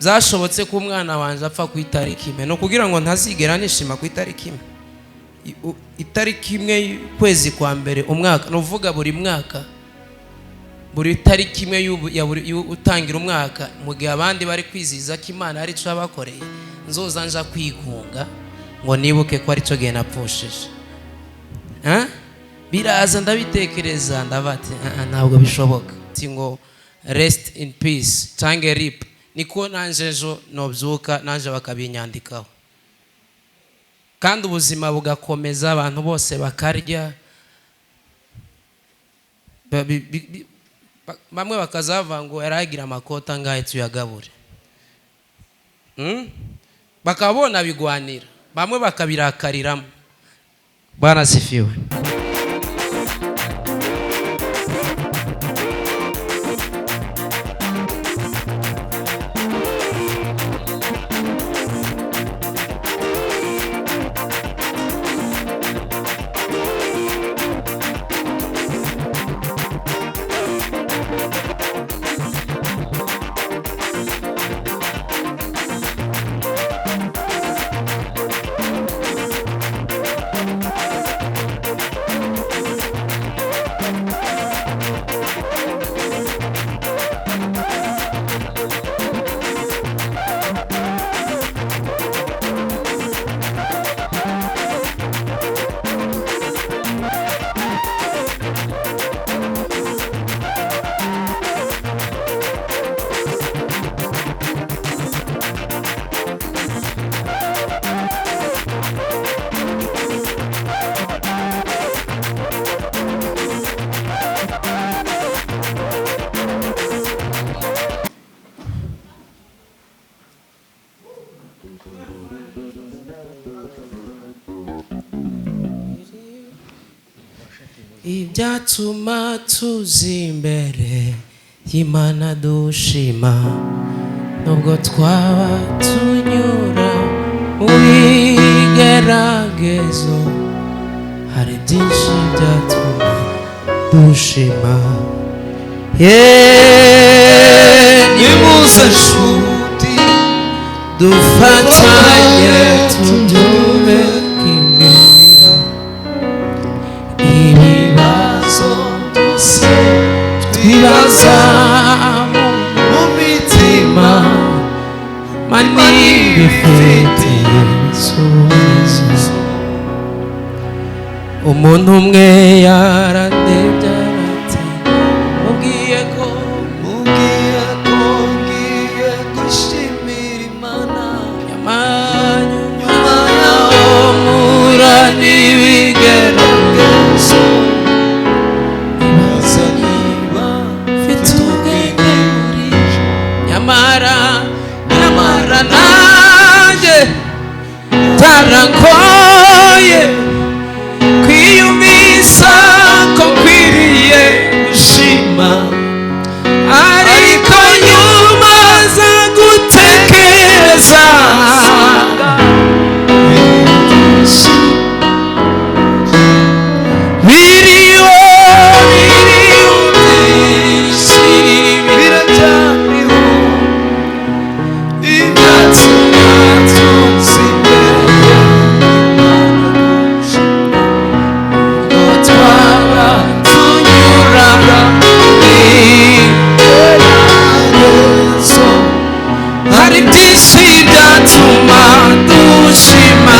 byashobotse ko umwana wanje apfa ku itariki imwe no kugira ngo ntazigera nishima ku itariki imwe. Itariki imwe kwezi kwa mbere umwaka no vuga buri mwaka buri tariki imwe utangira umwaka mu gihe abandi bari kwiziza ko Imana ari cyo abakoreye nzoza nja kwigunga ngo nibuke ko ari cyo gihe napfushije. Biraza ndabitekereza ndabati ntabwo bishoboka ngo rest in peace cyangwa rip niko nanje ejo nobyuka nanje bakabinyandikaho kandi ubuzima bugakomeza abantu bose bakarya bamwe bakazava ngo yaragira amakota ngahe tuyagabure bakabona bigwanira bamwe bakabirakariramo. Bwana sifiwe. Ibyatuma tuzimbere y'Imana dushima nubwo twaba tunyura mu bigeragezo hari byinshi byatuma dushima. Nimuze nshuti dufatanye tudume kimwira ibibazo byose twibaza mu mitima manini bifite ibisubizo. Umuntu umwe yarandebye arati mubwiye ko ngiye gushimira Imana nyuma yaho mpura n'ibigeragezo ibaza niba mfite ubwenge burije nyamara nanjye tarangoye kwiyumvisa ko nkwiriye gushima ariko nyuma za gutekereza biriho byinshi biracyariho ibyatuma tuzimbere ngo twaba tunyura ibigeragezo hari byinshi byatuma dushima.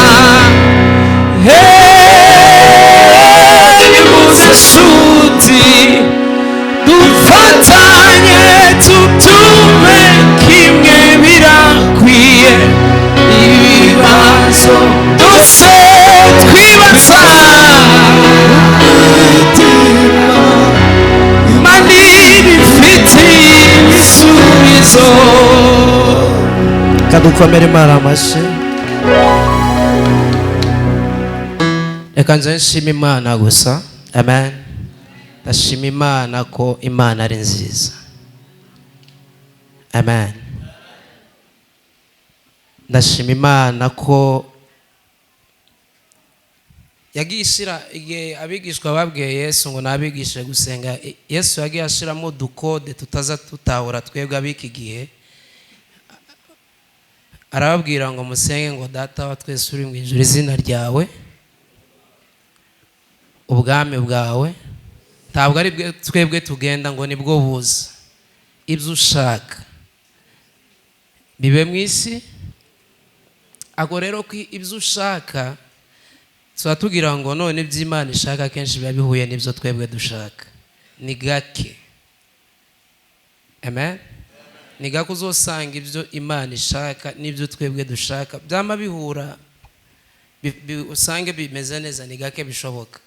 Nimuze nshuti dufatanye tutume kimwe birakwiye ibibazo byose twibaza manini bifite ibisubizo. Kadukomere Imana amashyi. Reka nje nshima Imana gusa. Amen. Ndashima Imana ko Imana ari nziza. Amen. Ndashima Imana ko yagiye ishira igihe abigishwa babwiye Yesu ngo nabigishe gusenga. Yesu yagiye ashiramo dukode tutaza tutahura twebwe abiki gihe arababwira ngo musenge ngo data wa twese uri mu ijuru, izina ryawe, ubwami bwawe. Ntabwo ari twebwe tugenda ngo nibwo buza, ibyo ushaka bibe mu isi. Ako rero ko ibyo ushaka tuba tugira ngo none iby'Imana ishaka kenshi biba bihuye n'ibyo twebwe dushaka. Ni gake, amen, ni gake uzosanga ibyo Imana ishaka n'ibyo twebwe dushaka byama bihura, usange bimeze neza. Ni gake bishoboka.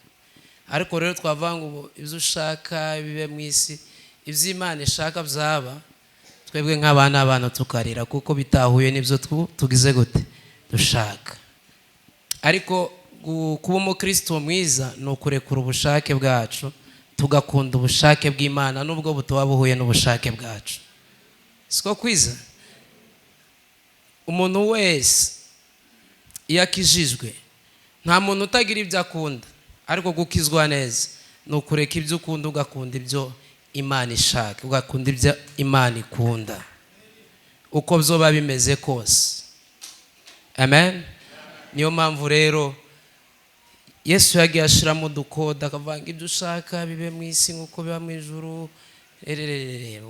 Ariko rero twavuga ngo ibyo ushaka bibe mu isi, iby'Imana ishaka byaba, twebwe nk'abana abantu tukarira kuko bitahuye n'ibyo tugize gute dushaka. Ariko kuba umukristo mwiza ni ukurekura ubushake bwacu tugakunda ubushake bw'Imana nubwo butuba buhuye n'ubushake bwacu. Siko kwiza? Umuntu wese iyo akijijwe, nta muntu utagira ibyo akunda, ariko gukizwa neza ni ukureka ibyo ukunda ugakunda ibyo Imana ishaka, ugakunda ibyo Imana ikunda uko byoba bimeze kose. Amen. Niyo mpamvu rero Yesu yagiye ashiramo udukoda akavanga ibyo ushaka bibe mu isi nk'uko biba mu ijuru.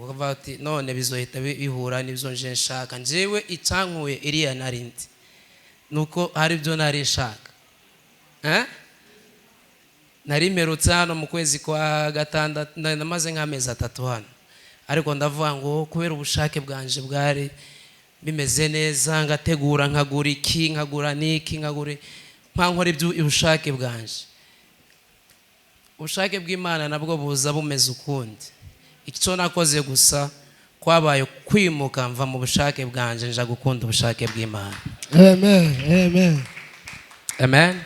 Ukavuga ati none bizohita bihura n'ibyo nje nshaka. Njyewe icyankuye iriya narindi nuko hari ibyo nari nshaka. Nari mperutse hano mu kwezi kwa gatandatu, namaze nk'amezi 3 hano, ariko ndavuga ngo kubera ubushake bwanje bwari bimeze neza, ngategura nkagura iki nkagura niki nkagura nkora ibyo ubushake bwanje. Ubushake bw'Imana nabwo buza bumeze ukundi. Icyo nakoze gusa kwabaye kwimuka mva mu bushake bwanje nja gukunda ubushake bw'Imana. Amen, amen, amen.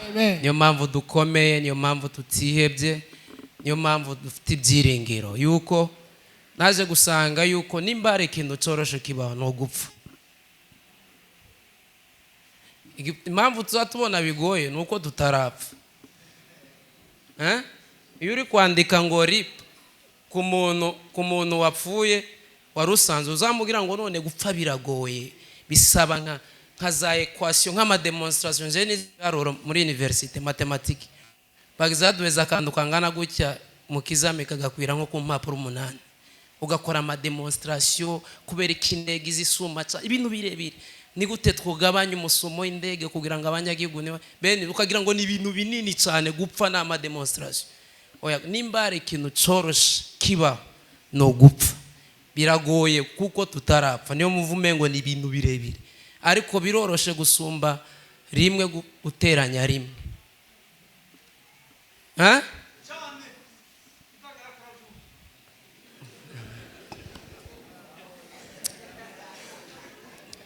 Amen. Niyo mpamvu dukomeye, niyo mpamvu tutihebye, niyo mpamvu dufite ibyiringiro yuko naje gusanga yuko nimba ari ikintu cyoroshe kibaho no gupfa. Impamvu tuzatubona bigoye nuko tutarapfa. Iyo uri kwandika ngo rip ku muntu wapfuye warusanze, uzamubwira ngo none gupfa biragoye, bisaba nka za equation nk'ama demonstration je n'aroro muri université mathématique bagizaduweza akantu kangana gutya mu kizame kagakwira nko ku mpapuro 8, ugakora ama demonstration kubera ikindege izisuma ibintu birebire. Ni gute twugabanya umusomo w'indege kugira ngo abanyagihugu bene ukagira ngo ni ibintu binini cyane gupfa na ama demonstration. Oya, nimba ari ikintu cyoroshe kiba no gupfa biragoye kuko tutarapfa. Niyo muvume ngo ni ibintu birebire, ariko biroroshe gusumba rimwe guteranya rimwe.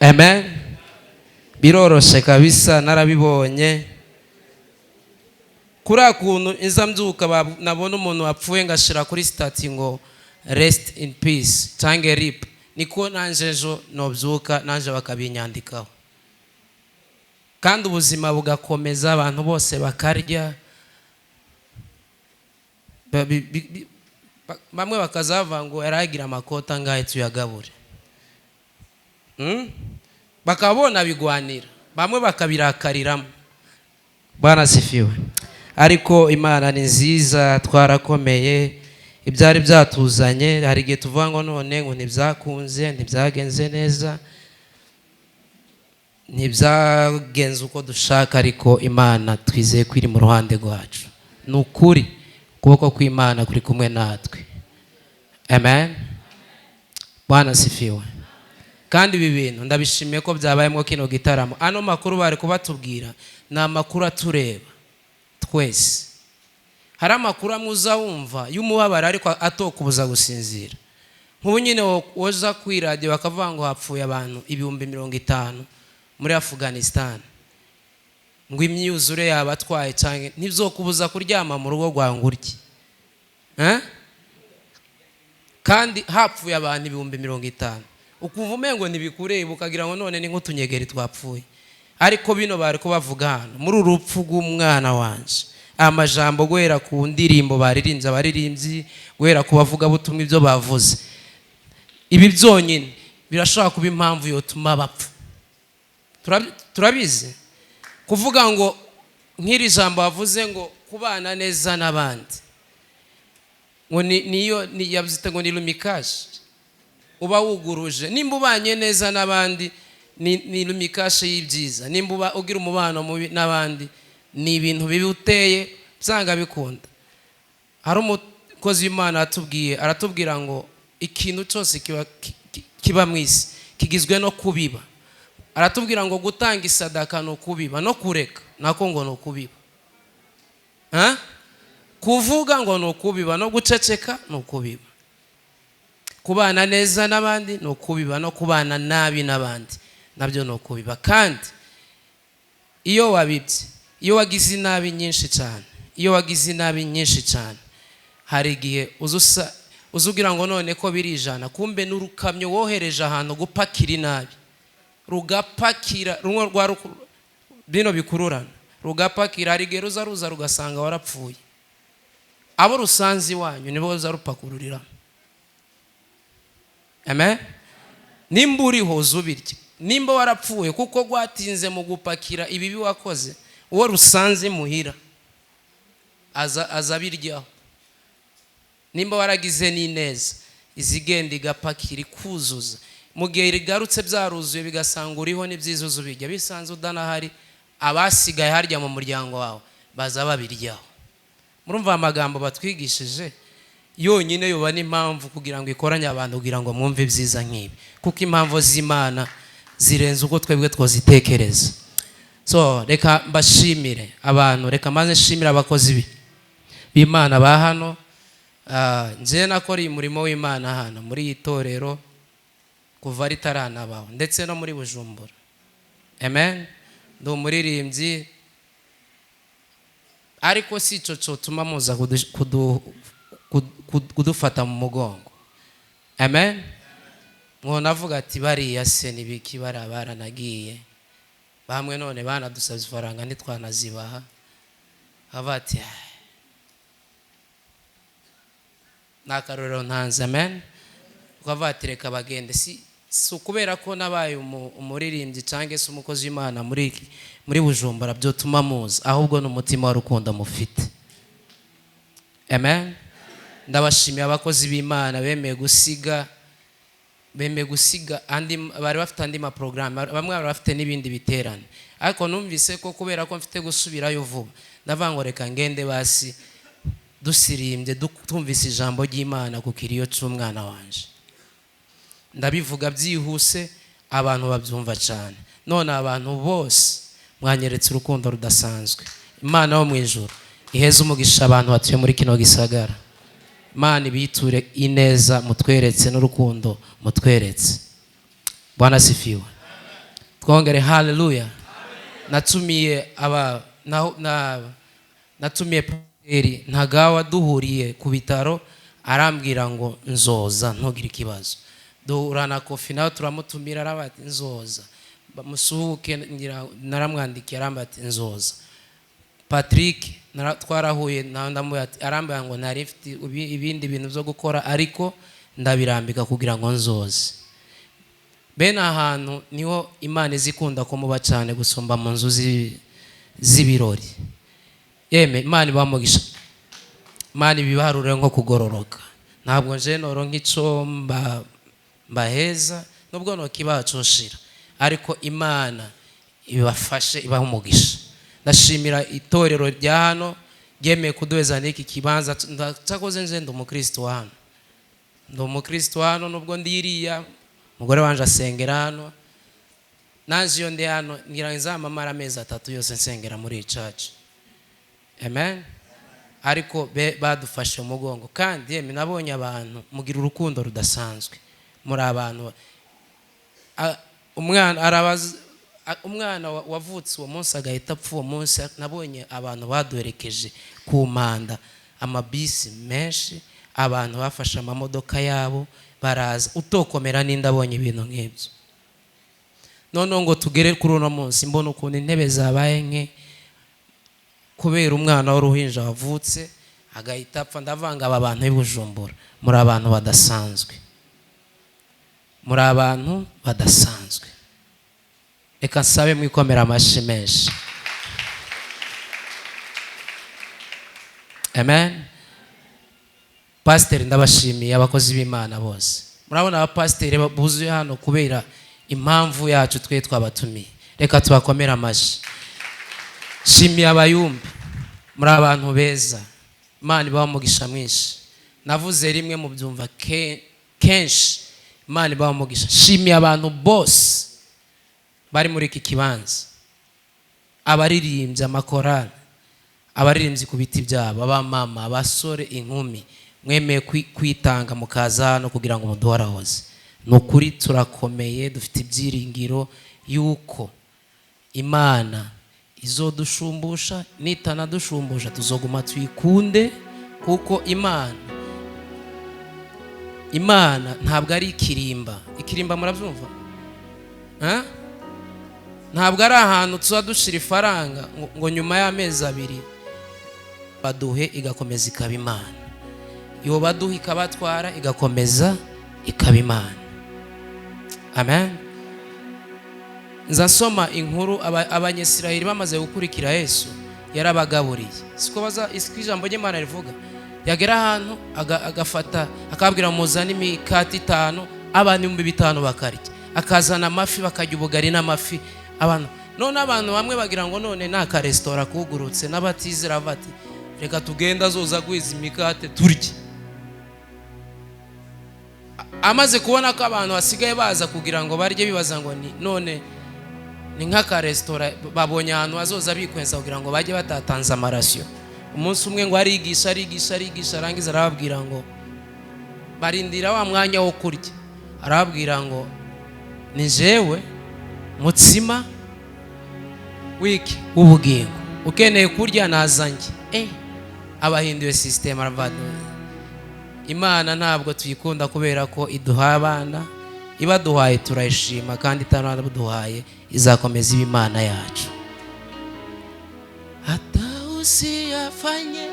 Amen. Biroroshe kabisa, narabibonye. Kuri akuntu inza mbyuka nabona umuntu wapfuye ngashira kuri stati ngo rest in peace cyangwa rip, niko nanje ejo nobyuka nanje bakabinyandikaho, kandi ubuzima bugakomeza, abantu bose bakarya, bamwe bakazava ngo yaragira amakota ngahe tuyagabure, bakabona bigwanira, bamwe bakabirakariramo. Bwana sifiwe. Ariko Imana ni nziza, twarakomeye. Ibyari byatuzanye hari igihe tuvuga ngo none ngo ntibyakunze, ntibyagenze neza, ntibyagenze uko dushaka, ariko Imana twizeye ko iri mu ruhande rwacu. Ni ukuri ukuboko kw'Imana kuri kumwe natwe. Amen. Bwana sifiwe. Kandi ibi bintu ndabishimiye ko byabayemo kino gitaramo. Ano makuru bari kubatubwira ni amakuru atureba twese. Hari amakuru amuza wumva y'umubabaro ariko atokubuza gusinzira. Nk'ubu nyine woza kwiradiyo bakavuga ngo hapfuye abantu 50,000 muri Afghanistan, ngo imyuzure yabatwaye cyane, ntizokubuza kuryama mu rugo rwawe nguriki. Kandi hapfuye abantu 50,000, ukuva umengo ntibikureba ukagira ngo none ni nk'utunyegeri twapfuye. Ariko bino bari ko bavuga hano muri urupfu rw'umwana wanje, amajambo guhera ku ndirimbo baririmbye abaririmbyi, guhera ku bavuga butumwa ibyo bavuze, ibi byonyine birashobora kuba impamvu yotuma bapfa. turabizi kuvuga ngo nk'iri jambo bavuze ngo kubana neza n'abandi ngo niyo yabyita ngo ni lumikashi uba wuguruje nimba ubanye neza n'abandi ni lumikashi y'ibyiza nimba ugira umubano mubi n'abandi ni ibintu bibi uteye byanga bikunda. Hari umukozi w'Imana aratubwira ngo ikintu cyose kiba mu isi kigizwe no kubiba. Aratubwira ngo gutanga isadaka no kubiba no kureka nako ngo no kubiba. Kuvuga ngo no kubiba no guceceka no kubiba. Kubana neza n'abandi no kubiba no kubana nabi n'abandi nabyo no kubiba. Kandi iyo wabibye, iyo wagize inabi nyinshi cyane, hari igihe uzugira ngo none ko birijana, kumbe n'urukamyo wohereje ahantu gupakira inabi rugapakira rumwe bino bikururana rugapakira, hari igihe ruza rugasanga warapfuye, abo rusanze iwanyu nibo bazarupakururira. Amen. Nimba uriho uzubirye, nimba warapfuye kuko gwatinze mu gupakira ibibi wakoze, uwo rusanze muhira azabiryaho. Nimba waragize n'ineza izigenda igapakira ikuzuza, mu gihe rigarutse byaruzuye bigasanga uriho n'ibyiza uzubirya, bisanze udanahari abasigaye harya mu muryango wawe baza babiryaho. Murumva amagambo batwigishije yonyine yoba n'impamvu kugira ngo ikoranye abantu kugira ngo mwumve ibyiza nk'ibi, kuko impamvu z'Imana zirenze uko twebwe twazitekereza. So reka mbashimire abantu, reka maze nshimire abakozi b'Imana ba hano. Nje nakoreye umurimo w'Imana hano muri iyi torero kuva ritaranabaho ndetse no muri Bujumbura. Amen. Ndi umuririmbyi, ariko si cyo cyotuma muza kudufata mu mugongo. Amen. Mwona avuga ati bariya se nibiki baranagiye bamwe none banadusabye ifaranga ntitwanazibaha, abati nakarorero ntanze. Amen. Ukavati reka bagende, si kubera ko nabaye umuririmbyi cyangwa se umukozi w'Imana muri Bujumbura byotuma muza, ahubwo n'umutima w'urukundo mufite. Amen. Ndabashimiye abakozi b'Imana bemeye gusiga bari bafite andi ma program, bamwe bari bafite n'ibindi biterane, ariko numvise ko kubera ko mfite gusubirayo vuba ndavuga ngo reka ngende basi dusirimbye tumvise ijambo ry'Imana ku kiriyo cy'umwana wanje. Ndabivuga byihuse abantu babyumva cyane. None abantu bose mwanyeretse urukundo rudasanzwe. Imana yo mu ijuru iheze umugisha abantu batuye muri kino gisagara. Imana ibiture ineza mutweretse n'urukundo mutweretse. Bwana sifiwe. Twongere haleluya. Natumiye Peri Ntagawa duhuriye ku bitaro, arambwira ngo nzoza ntugire ikibazo. Duhurana kofi nawe turamutumira, arabati nzoza. Musuhuke naramwandikiye arambati nzoza. Patrick twarahuye arambwira ngo nari mfite ibindi bintu byo gukora ariko ndabirambika kugira ngo nzoze. Bene ahantu niho Imana izikunda ko muba cyane gusumba mu nzu z'ibirori. Yeme Imana ibamugisha, Imana ibibarure nko kugororoka. Ntabwo nje noro nk'icyo mbaheza nubwo no kibacoshira, ariko Imana ibafashe ibaha umugisha. Ndashimira itorero rya hano ryemeye kuduheza n'iki kibanza. Cyakoze nje ndi umukristo hano, nubwo ndiriya umugore wanje asengera hano, naje iyo ndi hano ngira nzamamara amezi 3 yose nsengera muri iyi church. Amen. Ariko badufashe umugongo, kandi yeme nabonye abantu mugira urukundo rudasanzwe. Muri abantu umwana wavutse uwo munsi agahita apfa uwo munsi, nabonye abantu baduherekeje ku manda, amabisi menshi, abantu bafashe amamodoka yabo baraza, utokomera n'indabonye ibintu nk'ibyo. None ngo tugere kuri uno munsi mbona ukuntu intebe zabaye nke kubera umwana w'uruhinja wavutse agahita apfa. Ndavanga aba bantu b'Ibujumbura muri abantu badasanzwe, muri abantu badasanzwe. reka nsabe mwikomera amashyi menshi. Amen. Pasiteri ndabashimiye, abakozi b'Imana bose. Murabona abapasiteri buzuye hano kubera impamvu yacu twe twabatumiye. Reka tubakomera amashyi. Shimiye abayumbi, muri abantu beza. Imana ibaha umugisha mwinshi. Navuze rimwe mu byumva kenshi. Imana ibaha umugisha. Shimiye abantu bose bari muri iki kibanza. Abaririmbyi, amakorali, abaririmbyi ku biti byabo, abamama, abasore, inkumi, mwemeye kwitanga mukaza hano kugira ngo muduhorahoze. Nukuri turakomeye, dufite ibyiringiro yuko Imana izodushumbusha, nitanadushumbusha tuzoguma tuyikunde, kuko Imana ntabwo ari ikirimba. Ikirimba murabyumva? Ntabwo ari ahantu tuza dushira ifaranga ngo nyuma y'amezi 2 baduhe igakomeza ikaba Imana. Iyo baduha ikabatwara igakomeza ikaba Imana. Amen. Nza nsoma inkuru abanyesiraheli bamaze gukurikira Yesu yarabagaburiye. Siko baza ijambo ry'Imana rivuga. Yagera ahantu agafata akabwira muzana imikati 5 abantu 5,000 bakarya. Akazana amafi bakarya ubugari n'amafi abantu. None abantu bamwe bagira ngo none naka restaurant kugurutse n'abatizera bati reka tugenda zoza gwiza imikate turye. Amaze kubona ko abantu basigaye baza kugira ngo barye bibaza ngo none ni nk'aka restaurant babonye ahantu azoza bikwenza kugira ngo bajye batatanze amarasiyo. Umunsi umwe ngo arigisha arangiza arababwira ngo barindira wa mwanya wo kurya. Arababwira ngo ni jewe mutsima wiki w'ubugingo, ukeneye kurya nazanjye. Abahinduye system aravado. Imana ntabwo tuyikunda kubera ko iduha abana, ibaduhaye turayishima, kandi itanaduhaye izakomeza Imana yacu. Hata usiyafanye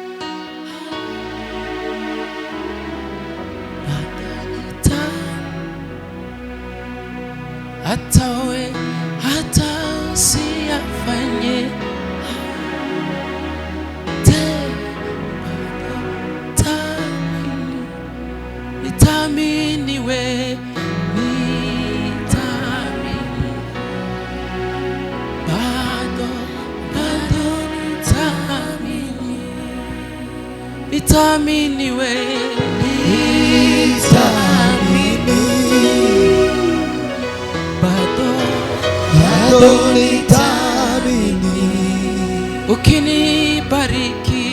hata usiyafanye nitaminiwe nitaminiwe bado nitamini ukinibariki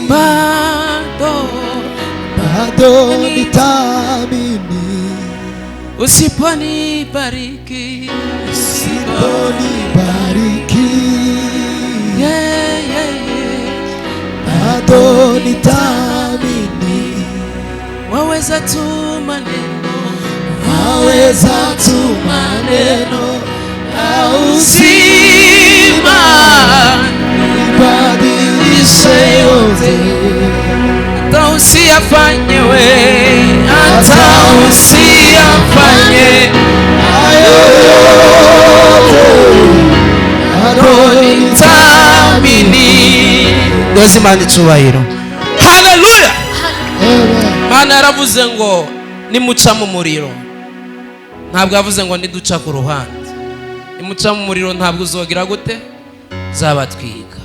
bado nitamini usiponibariki bado nitamini. Waweza tu maneno uzima ibadilishe yote. Hata usiyafanye hayo yote bado nitamini. Ngozi Imana cyubahiro. Haleluya. Mana yaravuze ngo nimuca mu muriro. Ntabwo yavuze ngo niduca ku ruhande. Nimuca mu muriro ntabwo uzogira gute? Zabatwika.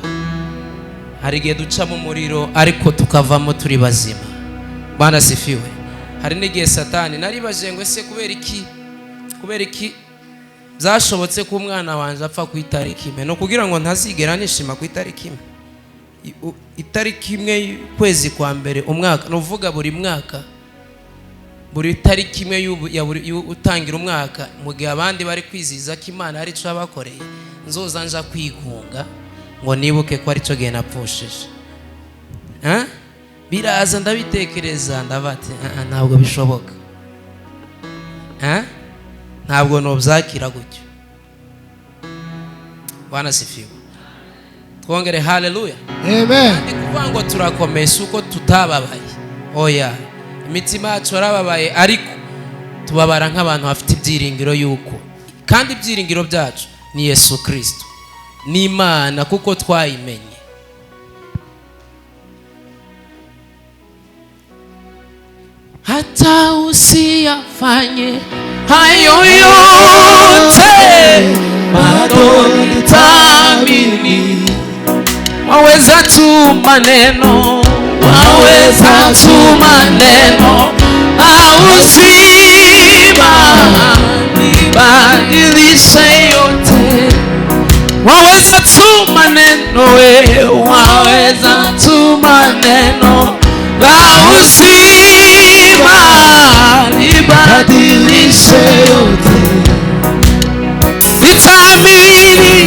Hari igihe duca mu muriro ariko tukavamo turi bazima. Bwana sifiwe. Hari n'igihe Satani naribaje ngo ese kubera iki zashobotse ko umwana wanje apfa ku itariki imwe, no kugira ngo ntazigera nishima ku itariki imwe. Itariki imwe kwezi kwa mbere umwaka, nuvuga buri mwaka, buri tariki imwe utangira umwaka, mu gihe abandi bari kwiziza ko Imana ari cyo abakoreye, nzoza nja kwigunga ngo nibuke ko ari cyo gihe napfushije. Biraza ndabitekereza ndabate ntabwo bishoboka. Ntabwo nobyakira gutyo. Bwana sifiwe. Twongere haleluya. Amen. Kuvuga ngo turakomesha uko tutababaye. Oya, imitima yacu yarababaye ariko tubabara nk'abantu bafite ibyiringiro yuko kandi ibyiringiro byacu ni Yesu Kristo, ni Imana kuko twayimenye. Hata usiyafanye hayo yote, bado nitaamini. Waweza tu maneno, waweza tu maneno, uzima nibadilishe yote. Waweza tu maneno, waweza tu maneno, uzima nibadilishe yote. Nitaamini,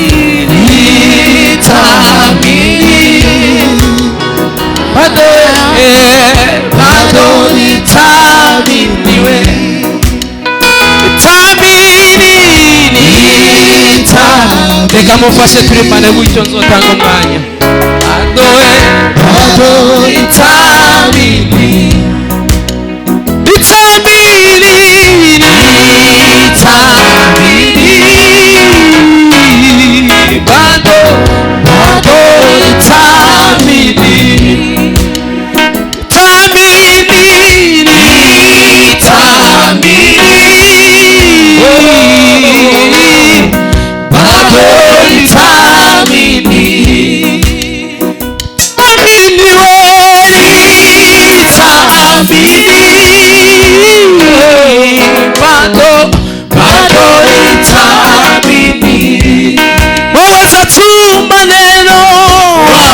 bado nitaaminiwe. Reka mufashe turipane gutyo nzotanga umwanya. Bado nitaamini,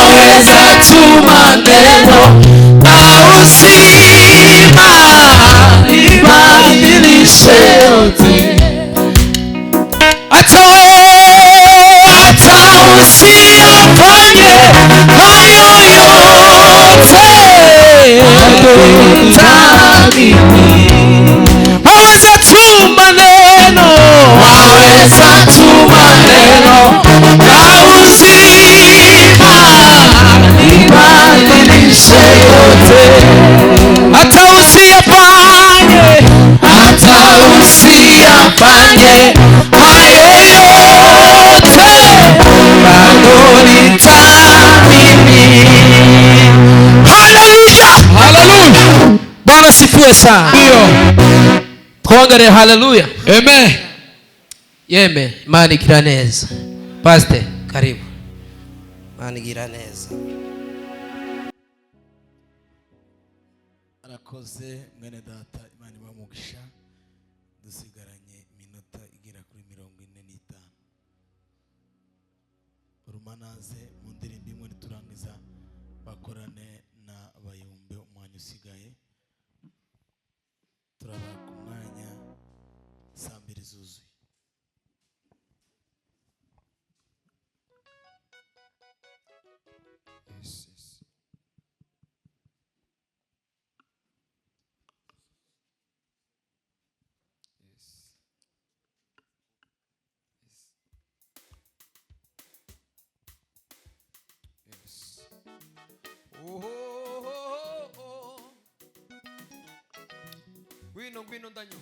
waweza tu maneno, uzima nibadilishe yote. Hata usiyafanye hayo yote, waweza tu maneno, uzima nibadilishe yote. Hata usiyafanye hayo yote, bado nitaamini. Haleluya, haleluya. Bwana sifiwe sana. Ndio. Twongere haleluya. Amen. Yeme, Imana igira neza. Pastor, karibu. Imana igira neza. Arakoze mwene data, Imana ibamugisha. Dusigaranye iminota igera kuri 45. Urumanaze mu ndirimbo imwe turangiza bakorane na bayumbe umwanya usigaye. Turaba ku mwanya saa 2 zuzuye. Gwino ndanyo.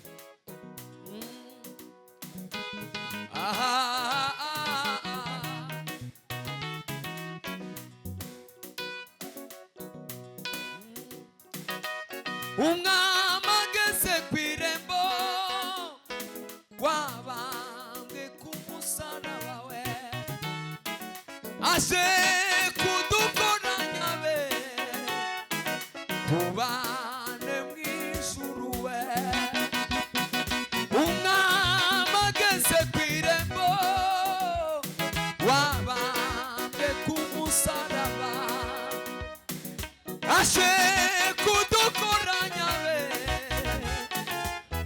Umwami ageze kw'irembo, wabambwe ku musaraba we, aje kudukoranya be, tubane mw'ijuru we. Umwami ageze kw'irembo, wabambwe ku musaraba, aje kudukoranya be,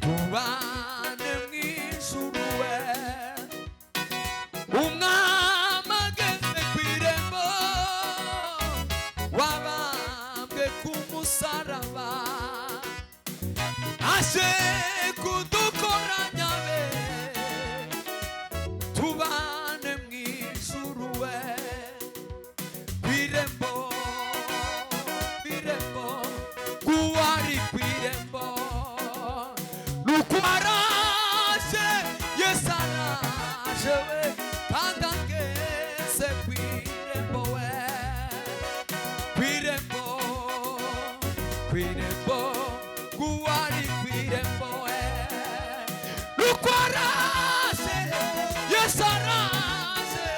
tubane mw'ijuru we. Umwami ageze kw'irembo, wabambwe ku musaraba, aje kudukoranya be, tubane mw'ijuru we. Kw'irembo, kw'irembo, kuwari kw'irembo, araje Yesu araje we kandi ageze kw'irembo we kw'irembo kw'irembo kuwari kw'irembo we nuko araje Yesu araje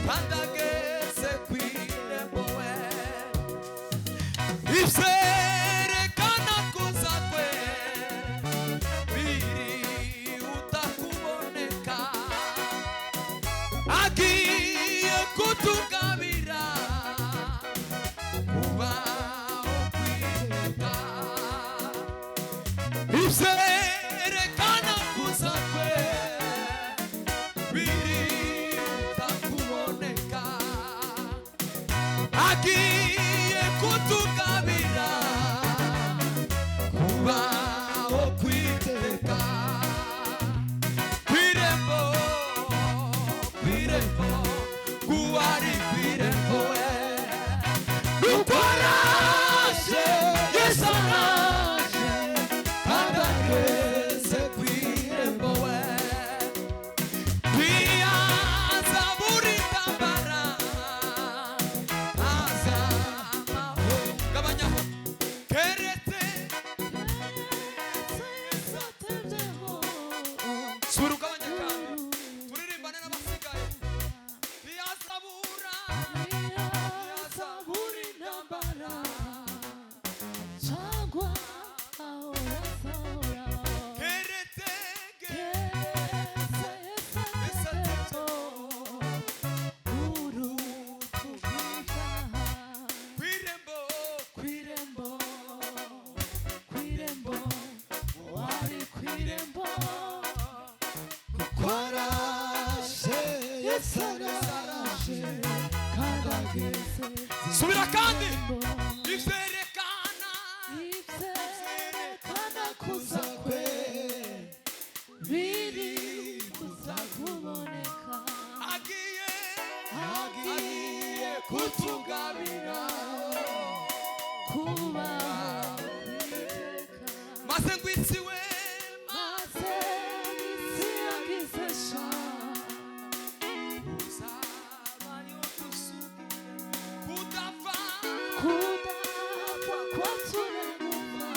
kandi ageze kw'irembo we ivyerekana kuza kwe birihuta kuboneka agiye kutugabira kubaho kwiteka ivyerekana kuza kwe birihuta kuboneka agiye kutugabira kubaho kwiteka kw'irembo kw'irembo kuwari kw'irembo we nuko araje Yesu araje kandi ageze kw'irembo we ntiyaza buri ntambara azamaho gabanyaho keretse sura ugabanya kandi turirimbane n'abasigaye ntiyazabura intambara keretse kw'irembo Kw'irembo wari kw'irembo Kwaraje Yesu araje kandi ageze subira kandi ivyerekana ivyerekana kuza kwe biri kuza kuboneka agiye kutugabira kuba kwiteka maze ngwitsi we maze isi yagize sha uzabayo tusubiye kudapfa kudapfa kwaturemuma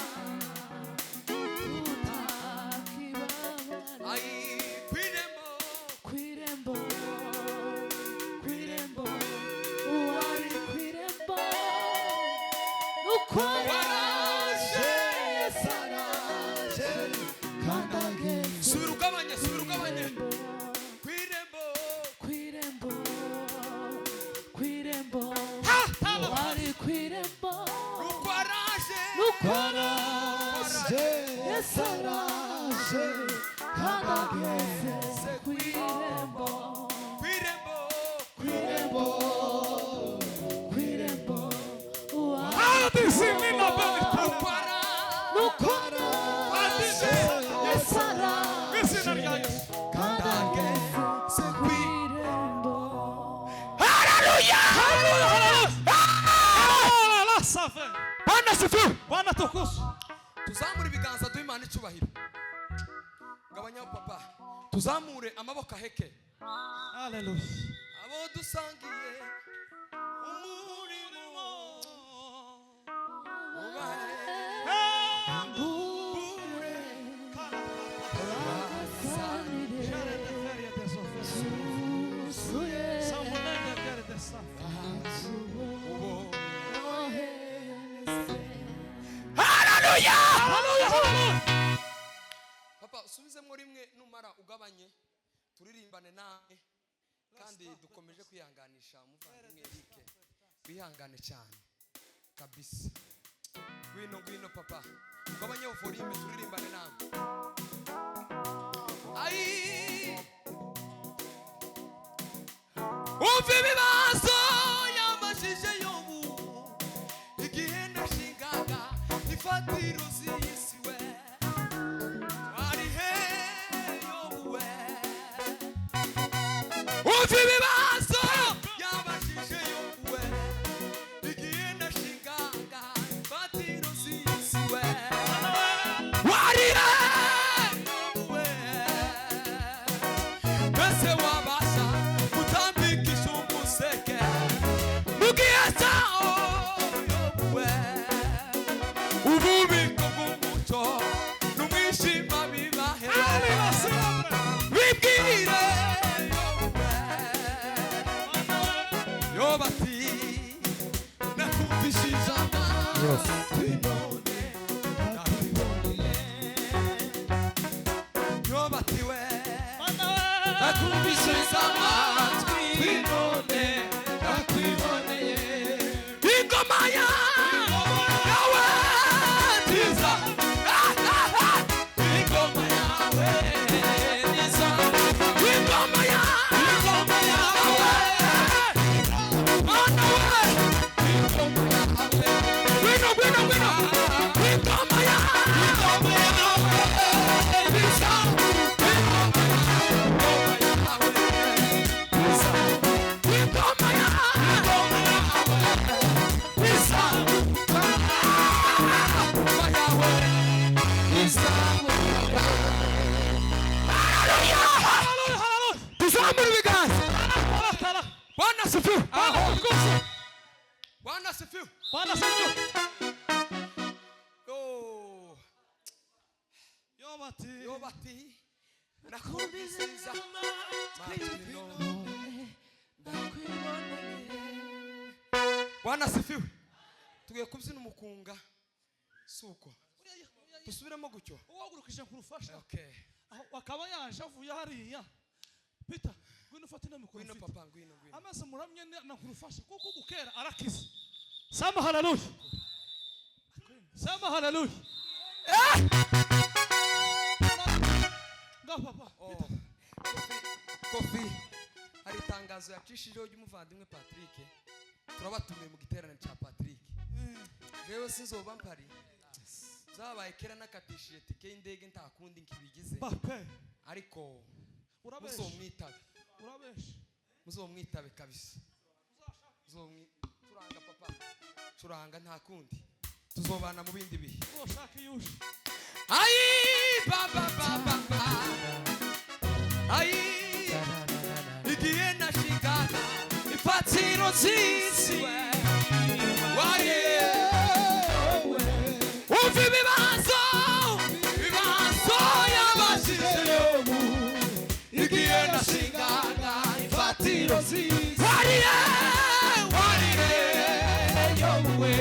tutakibabara ai kw'irembo kw'irembo uwari kw'irembo nuko araje Yesu araje kandi ageze subira ugabanye kw'irembo kw'irembo ha taba uwari kw'irembo nuko araje nuko araje Yesu araje kandi ageze kw'irembo uwari nuko araje Yesu araje kandi ageze kw'irembo Bwana sifiwe Bwana tukufu. tuzamure ibiganza duhe Imana icyubahiro gabanyaho papa tuzamure amaboko aheke Haleluya. abo dusangiye umurimo papa usubizemo rimwe numara ugabanye turirimbane nawe kandi dukomeje kwihanganisha umuvandimwe Eric wihangane cyane kabisa ngwino papa ugabanye volume turirimbane nawe ai umva ibibazo yamajije Yobu igihe nashingaga ifatiro z'isi we ari he Yobu we umva ibibazo yamajije Yobu we igihe nashingaga ifatiro z'isi we ari he kwishima bibahe bibwire yobati nakumvishije amatwi none nakuboneye yobati we nakumvishije amatwi none nakuboneye ingoma yawe nziza ingoma yawe nziza ingoma yawe mana we ingoma yawe wino ingoma yawe nziza Bwana sifiwe. Bwana sifiwe. Yobati nakumvishije amatwi none ndakwiboneye. Bwana sifiwe. Tugiye kubyina umukunga suko dusubiremo gucyo uwagurukije kurufasha. Okay. Akaba yaje avuye hariya Peter ngwino ufate na mikoro. Ngwino papa ngwino. Amaze muramye na kurufasha kuko gukera arakiza. Sema haleluya. Sema haleluya. Nga papa. Kofi hari tangazo yacishijeho y'umuvandimwe Patrick. Turabatumiye mu giterane cya Patrick. Jewe sinzoba mpari. Zabaye kera nakatishije tike y'indege ntakundi nkibigize. Pape. Ariko urabeshe. Muzomwitabe kabisa. Turanga papa. Turanga ntakundi. Tuzobana mu bindi bihe. Ushaka yuje. Ai baba. Ai igiye nashingana ifatiro zisi. Waye. Uvi bibazo yabashije igiye nashingana ifatiro zisi. Waye yowe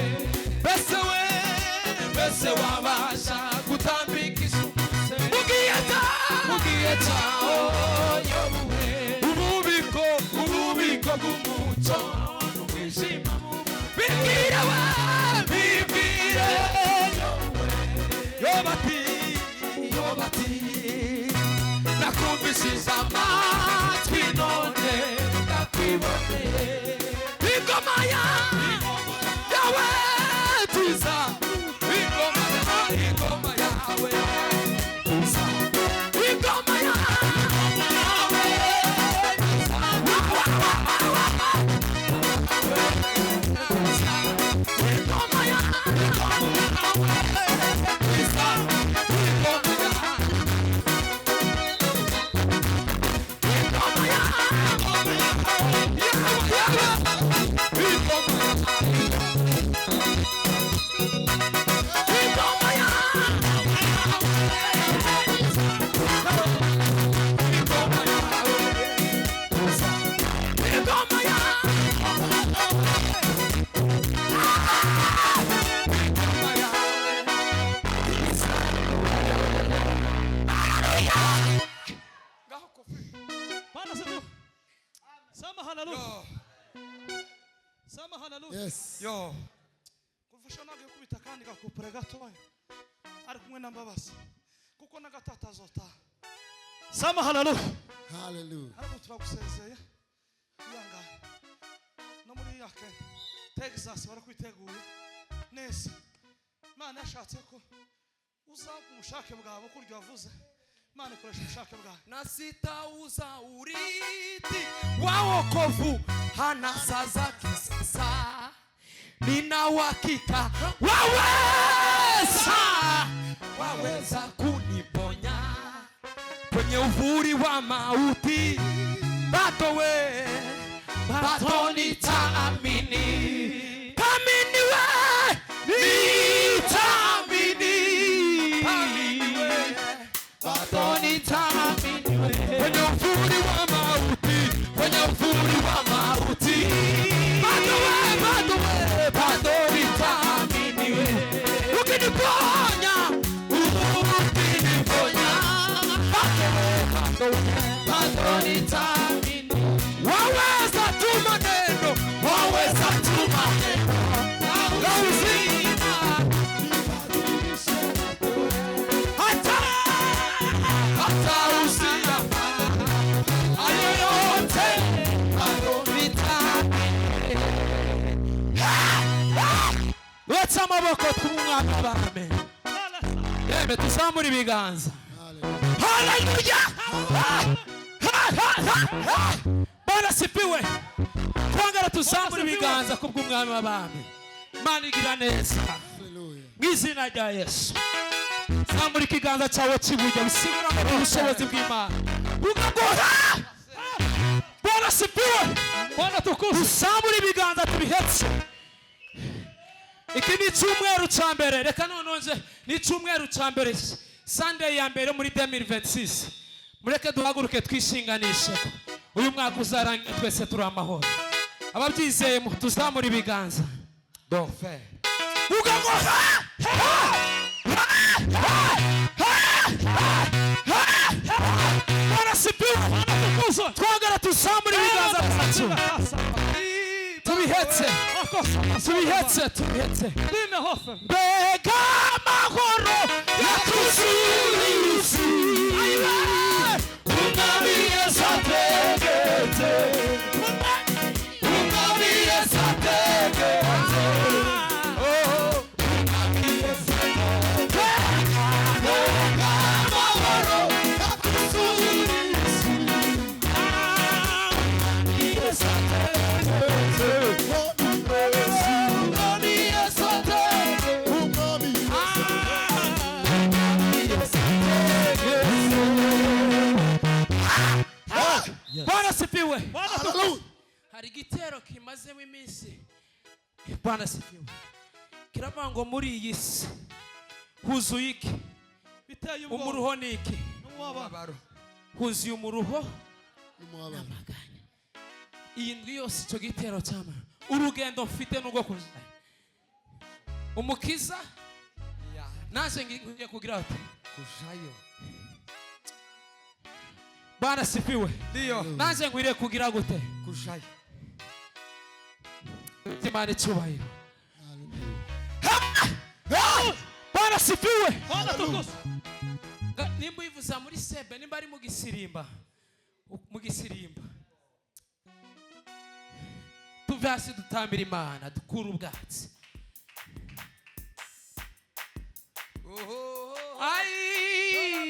bese wabasha kutambika isu mugiye chao yowe ububiko bw'umuco n'ubwishima bibwire yobati nakumvishije amatwi none ndakwiboneye ingoma yawe nziza ingoma yawe nziza ingoma Yes. Yo. Kurufasha nabyo kubita kandi gakupure gatoya. Ari kumwe na Mbabazi. Kuko nagatata azota. Sema haleluya. Hallelujah. Ariko turagusezeye. Yanga. No muri yake. Texas barakwiteguye. Nese. Mana yashatse ko uza umushake bwawe kuryo wavuze. Mana ikoresha umushake bwawe. Na sitauza urithi wa wokovu hana sasa kisasa. Nina uhakika waweza kuniponya kwenye uvuli wa mauti. Bado nitaamini. Amini we nitaamini. bado nitaamini. Waweza tu maneno, waweza tu maneno la uzima, hata uzima hayo yote bado nitaamini. Wetsa amaboko tw'umwami w'abami. Yeme tuzamure ibiganza. Haleluya! Bwana sifiwe. Twongera tuzamure ibiganza kubw'umwami w'abami. Imana igira neza. Mw'izina rya Yesu. Zamura ikiganza cyawe cy'iburyo bisigura ngo ubushobozi bw'Imana. Ugagoha! Bwana sifiwe. Bwana tukuze. Tuzamure ibiganza tubihetse. Iki ni cyumweru cya mbere. Reka nononze ni cyumweru cya mbere. Sunday ya mbere muri 2026. Mureke duhaguruke twishinganishe. Uyu mwaka uzarangira twese turi amahoro. Ababyizeye tuzamura ibiganza. Dofe. Ugagoha! Bwana sifiwe. Twongera tuzamura ibiganza byacu. Tubihetse. Mbega amahoro yakuzuye isi. Umwami Yesu ategetse. Umwami Yesu ategetse. Umwami Yesu ategetse. Mbega amahoro yakuzuye isi. Umwami Yesu ategetse. Bwana sifiwe. Hari igitero kimazemo iminsi. Bwana sifiwe. Kiravuga ngo muri iyi si huzuye iki? Umuruho ni iki? Huzuye umuruho n'amaganya. Iyi ndwi yose icyo gitero cyama. Urugendo mfite n'ubwo kuzayo. Umukiza naje ngiye kugira ati kujayo. Bwana sifiwe. Ndio. Naje ngwiriye kugira gute? Kujayo. Imana icyubahiro. Bwana sifiwe. Nimba ivuza muri sebe, nimba ari mu gisirimba. Mu gisirimba. Tuve hasi dutambira Imana, dukura ubwatsi. Ai!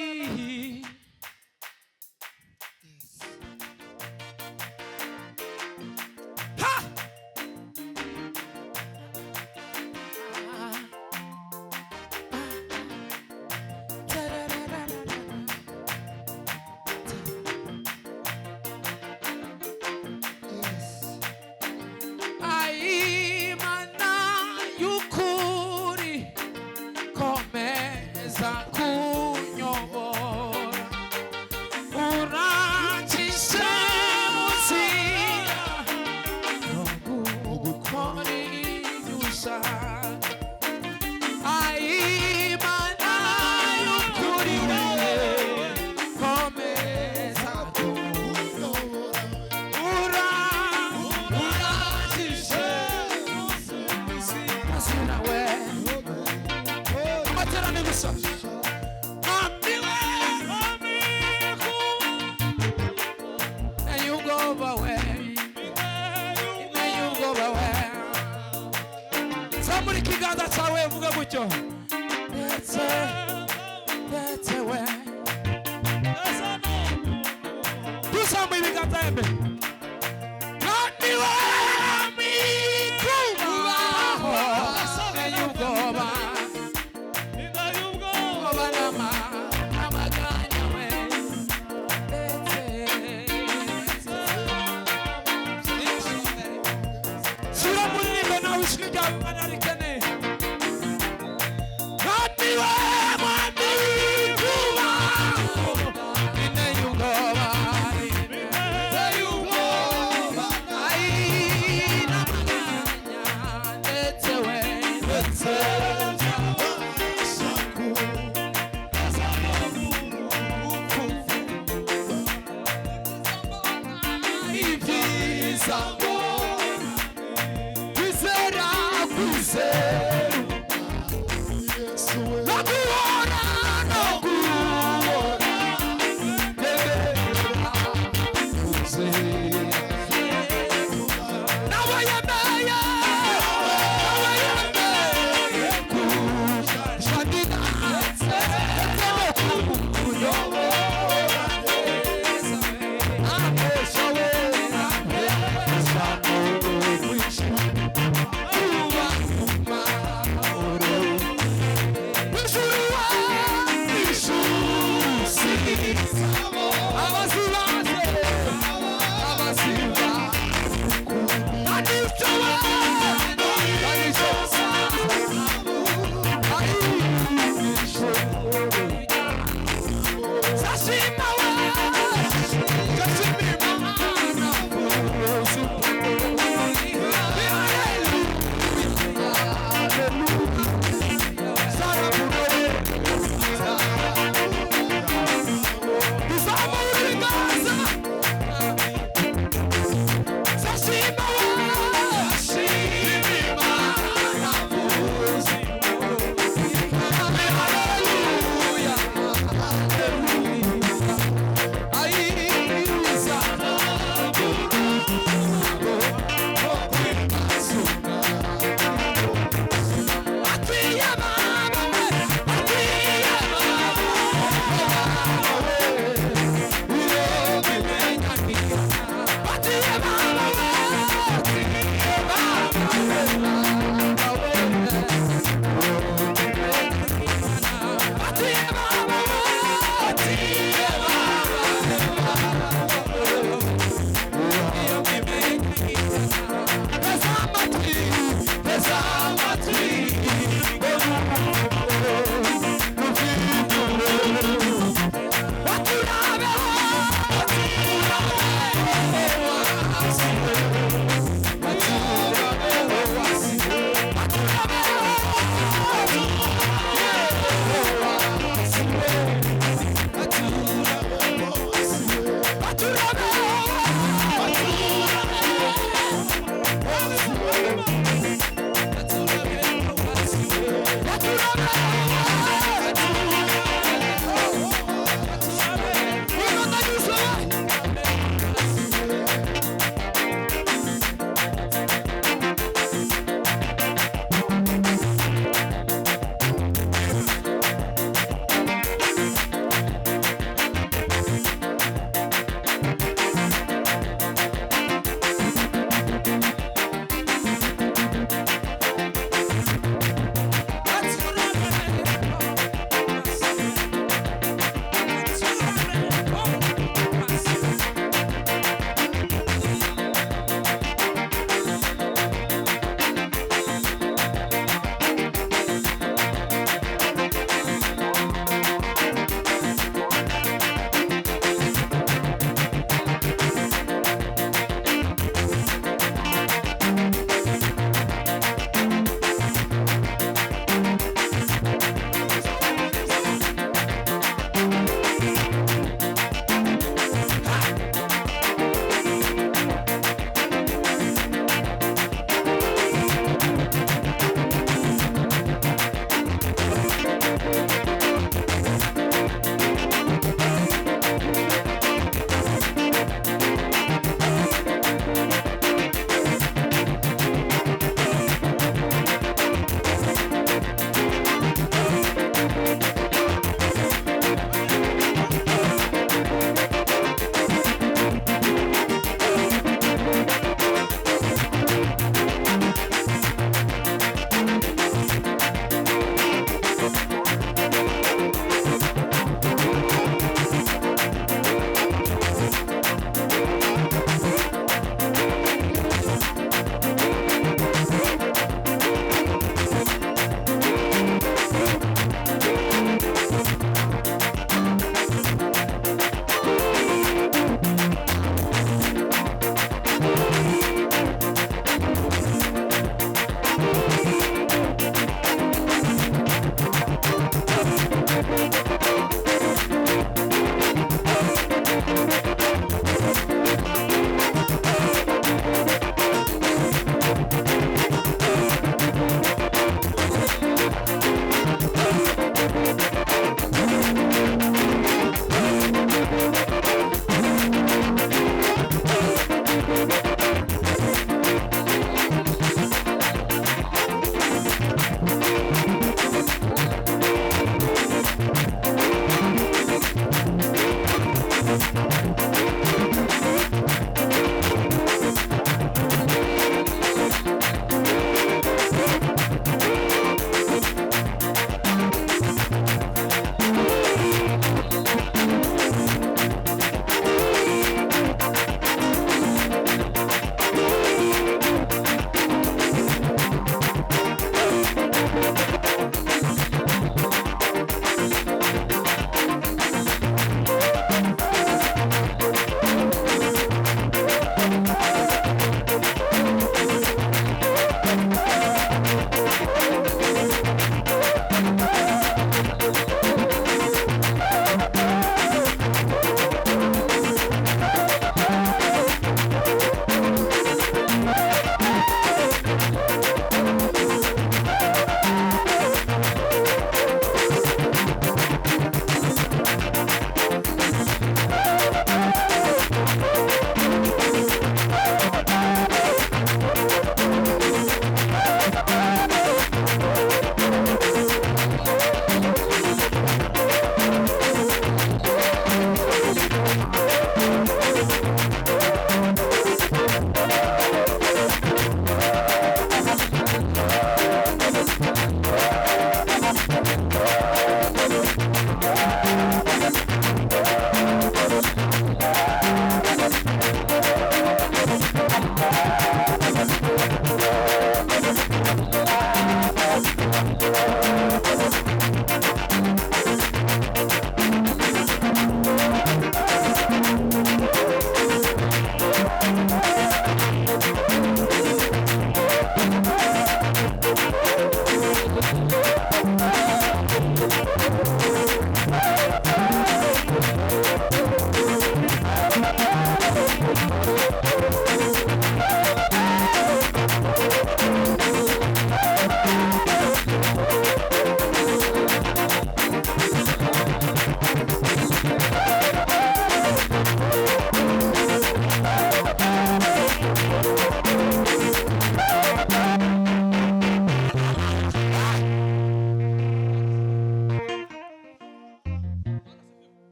Zamuri kiganza cyawe vuga gutyo. That's away. Tuzamuye ibiganza yembe. Naniwe mikubaho. Nayugoba. Nayugoba n'amaganya we. Sura munimbe nawe ishikija manarikane. Naniwe sango kwizera kwizera no kuona no kuona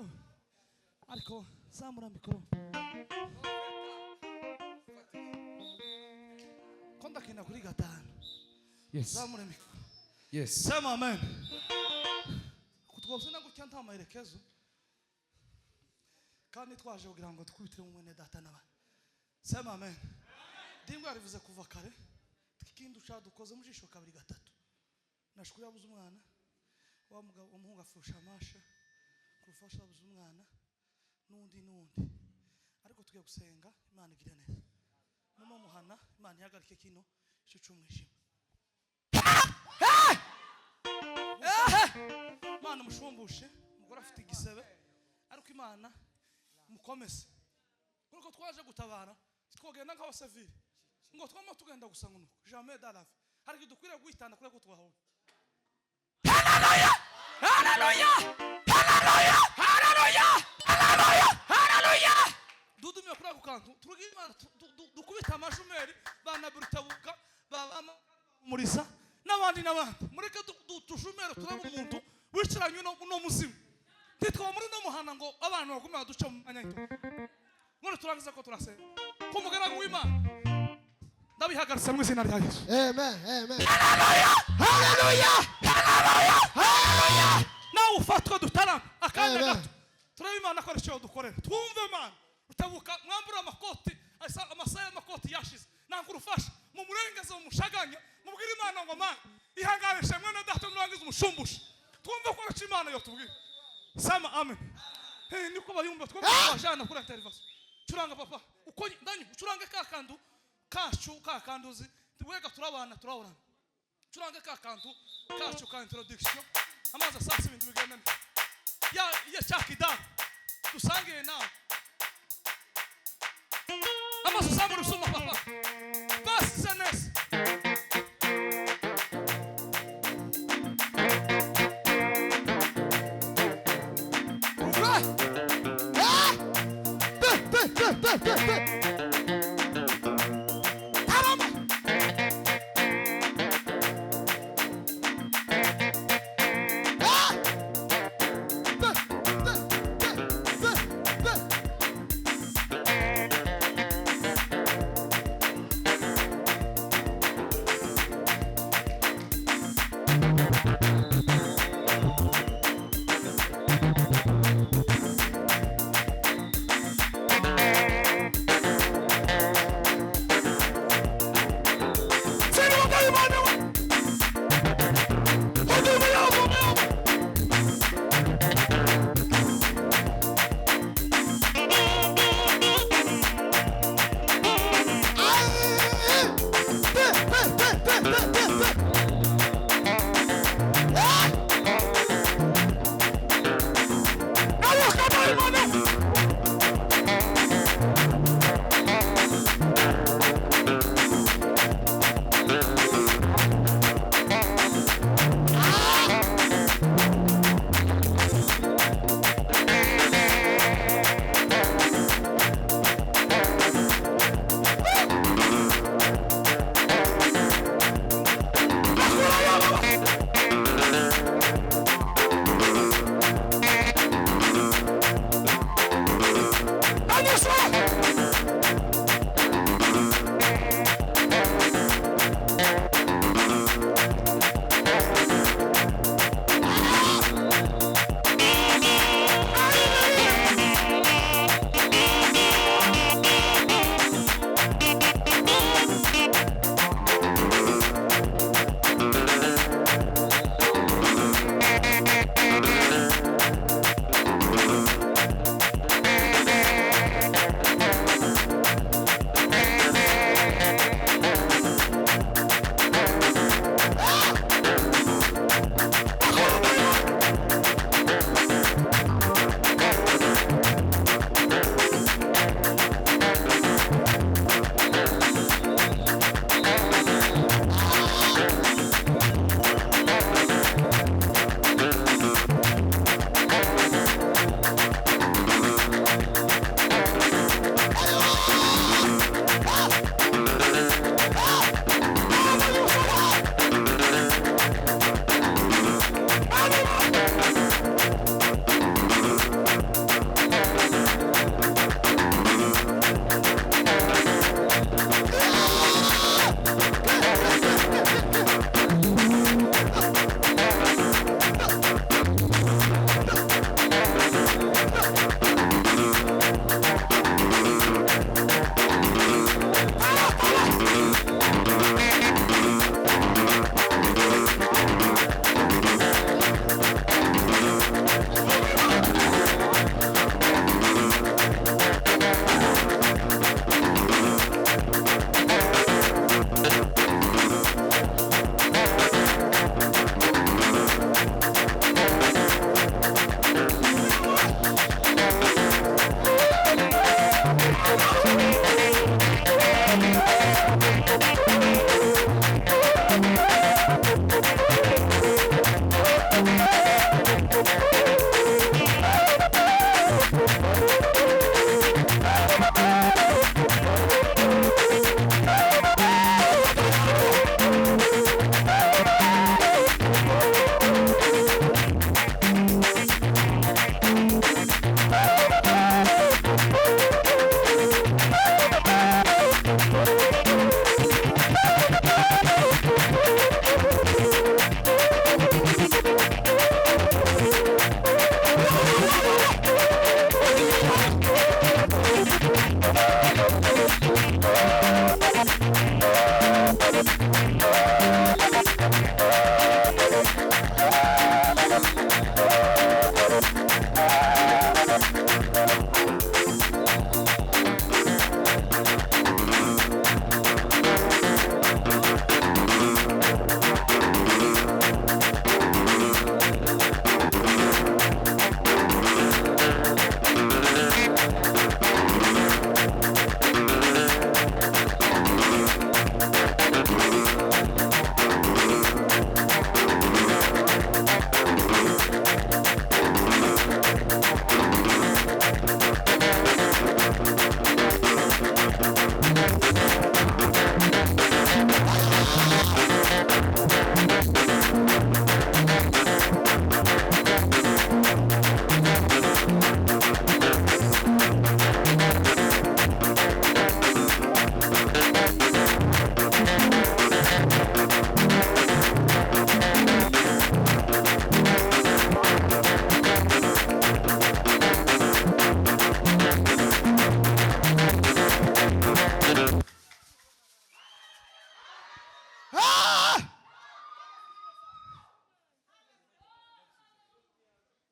yewe ariko zamura mikoro ko ndakina kuri gatanu Yes. zamura mikoro Yes. sema amen kutwose nagutya nta maherekezo kandi twaje kugira ngo dukubitire mu mwene data n'abana sema amen ndingo yarivuze kuva kare twikindi uca dukoze mu jisho kabiri gatatu nashukuru yabuze umwana wa mugabo umuhungu afusha amasha kurufasha yabuze umwana nundi ariko tugiye gusenga Imana igira neza mama muhana Imana ihagarike kino cyo cyumwijima Imana mushumbushe umugore afite igisebe ariko Imana mukomeze kuko twaje gutabara twogenda nk'abasivili ngo twama tugenda gusa ngo jamais d'arave hari dukwiriye guhitana kure ko twahowe haleluya haleluya haleluya haleluya haleluya haleluya dudumye kuri ako kantu turugira Imana dukubita amashumeri bana buritabuka baba murisa n'abandi mureke dushumere turaba umuntu wiciranye no muzimu titwa muri no muhana ngo abantu bakomeye duca mu anyito muri turangiza ko turasenga ko mugaragu w'Imana ndabihagaritse mu izina rya Yesu Amen. Amen. haleluya haleluya haleluya haleluya nawe ufatwa dutarama akanya gato turaba Imana ko aricyo dukorera twumve Imana utabuka mwambura amakoti amasaha y'amakoti yashize nangura ufasha mu murengeze mu mushaganya mubwira Imana ngo Mana ihanganishe mwene data nurangiza umushumbushe twumve ko aricyo Imana yo tubwira sama amen niko bayumva twumve bajana kuri intervention curanga papa uko ndanyu curanga kakandu kacu kakanduzi tubwega turabana turahorana curanga kakandu kacu ka introduction amaza sasa ibintu bigenda ya chakida tusangiye nawe amaso samuri suma papa basi senes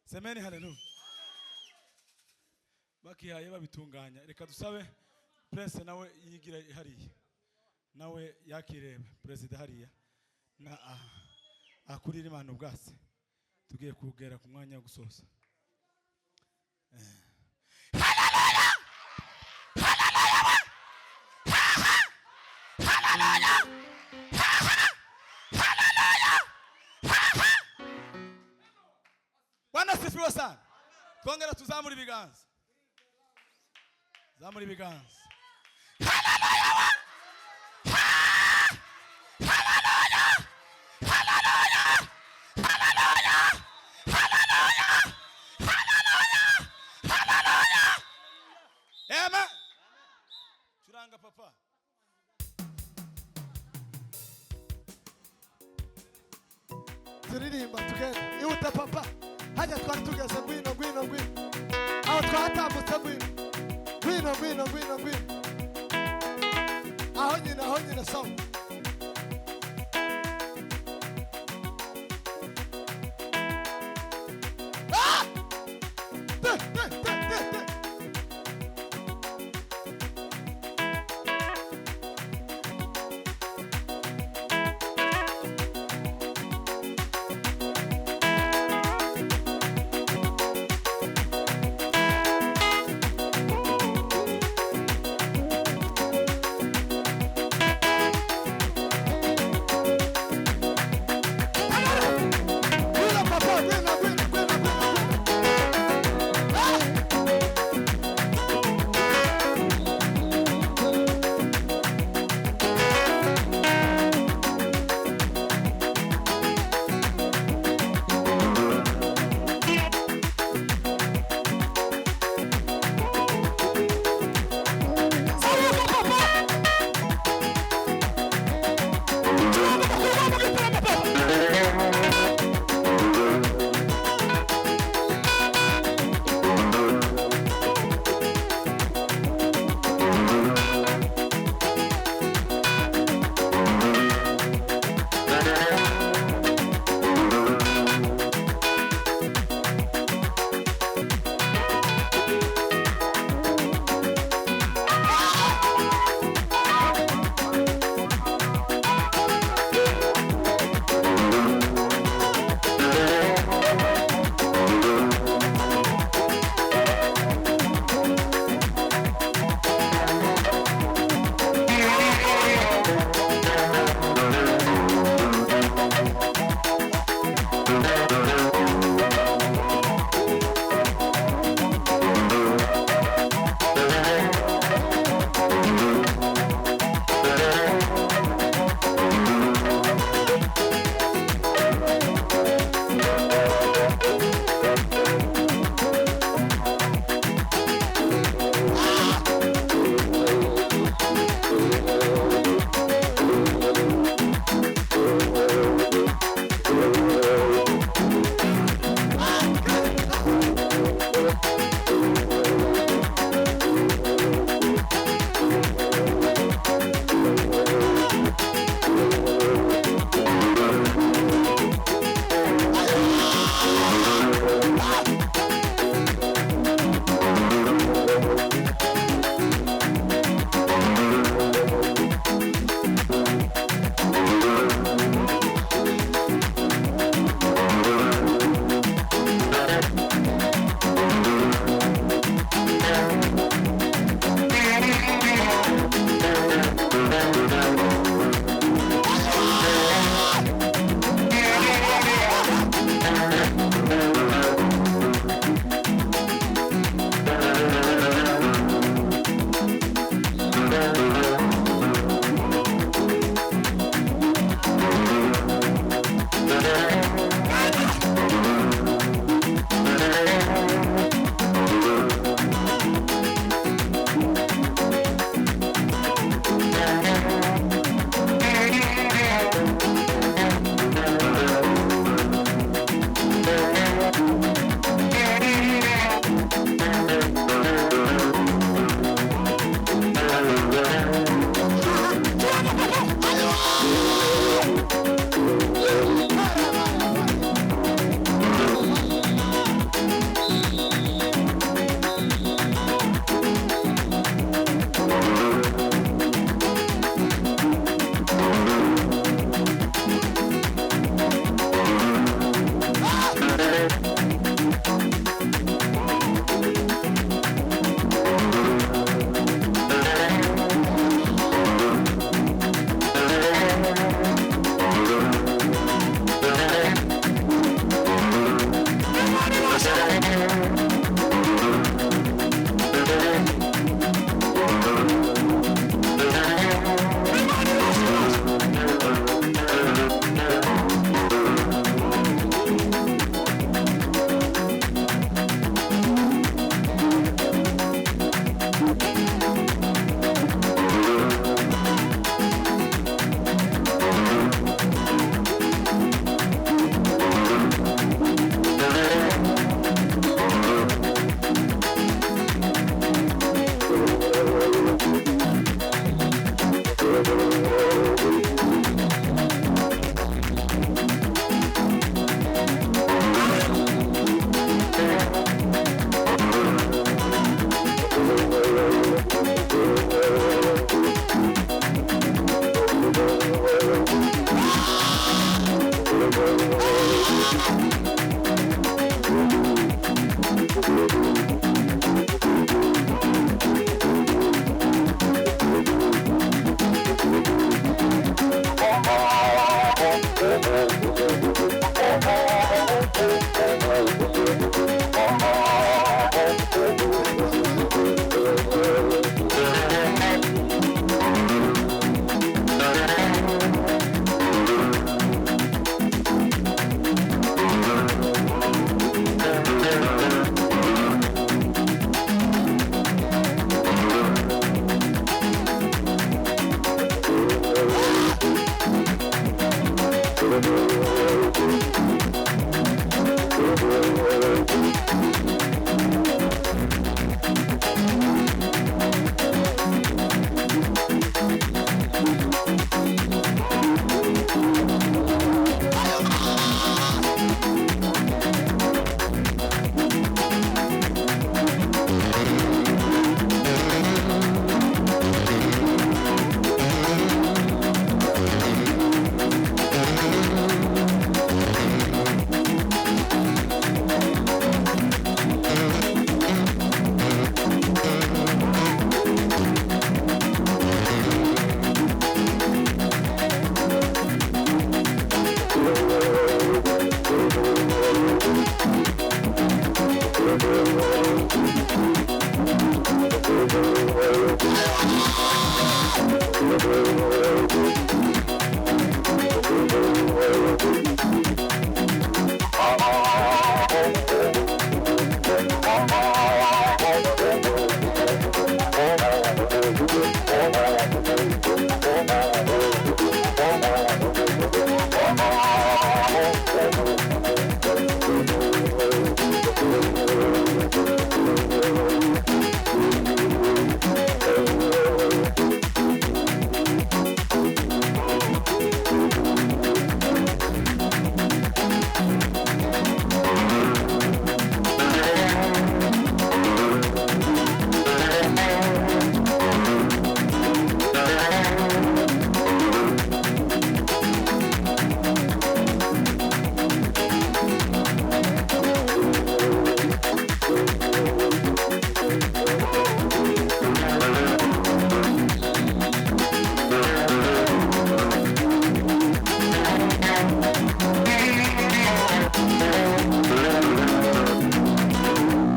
Semeni haleluya. Bakihaye babitunganya. Reka dusabe Prince nawe yigira hariya. Nawe yakireba President hariya. Na akurira Imana ubwase. Tugiye kugera ku mwanya wo gusoza. Hallelujah! Hallelujah! Hallelujah! Hallelujah! Bwana sifiwe sana. Twongera tuzamura ibiganza. Zamura ibiganza. Hallelujah! Hallelujah! Hallelujah! Hallelujah! Hallelujah! Hallelujah! Hallelujah! Amen. Churanga papa. turirimba tugenda ihuta papa hajya twari tugeze ngwino ngwino ngwino aho twatambutse ngwino ngwino ngwino ngwino ngwino aho nyine sawa